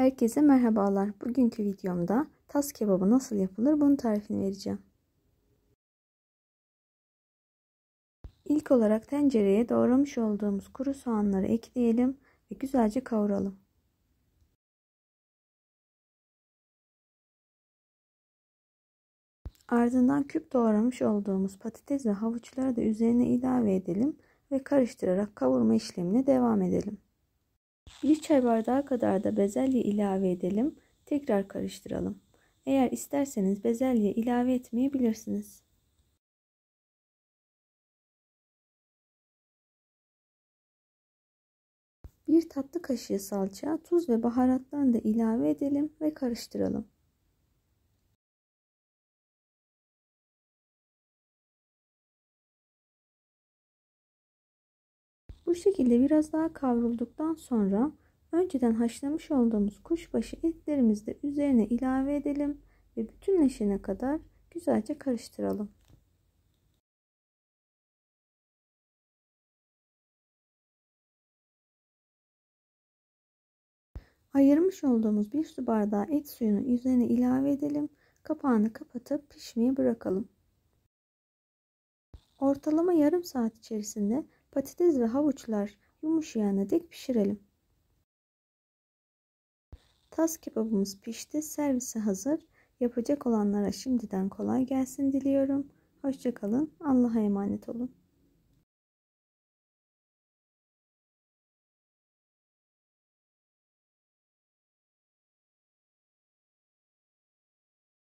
Herkese merhabalar. Bugünkü videomda tas kebabı nasıl yapılır bunun tarifini vereceğim. İlk olarak tencereye doğramış olduğumuz kuru soğanları ekleyelim ve güzelce kavuralım. Ardından küp doğramış olduğumuz patates ve havuçları da üzerine ilave edelim ve karıştırarak kavurma işlemine devam edelim. 1 çay bardağı kadar da bezelye ilave edelim. Tekrar karıştıralım. Eğer isterseniz bezelye ilave etmeyebilirsiniz. Bir tatlı kaşığı salça, tuz ve baharatlarını da ilave edelim ve karıştıralım. Bu şekilde biraz daha kavrulduktan sonra önceden haşlamış olduğumuz kuşbaşı etlerimizi de üzerine ilave edelim ve bütünleşene kadar güzelce karıştıralım. Ayırmış olduğumuz 1 su bardağı et suyunu üzerine ilave edelim. Kapağını kapatıp pişmeye bırakalım. Ortalama yarım saat içerisinde patates ve havuçlar yumuşayana dek pişirelim. Tas kebabımız pişti. Servise hazır. Yapacak olanlara şimdiden kolay gelsin diliyorum. Hoşça kalın. Allah'a emanet olun.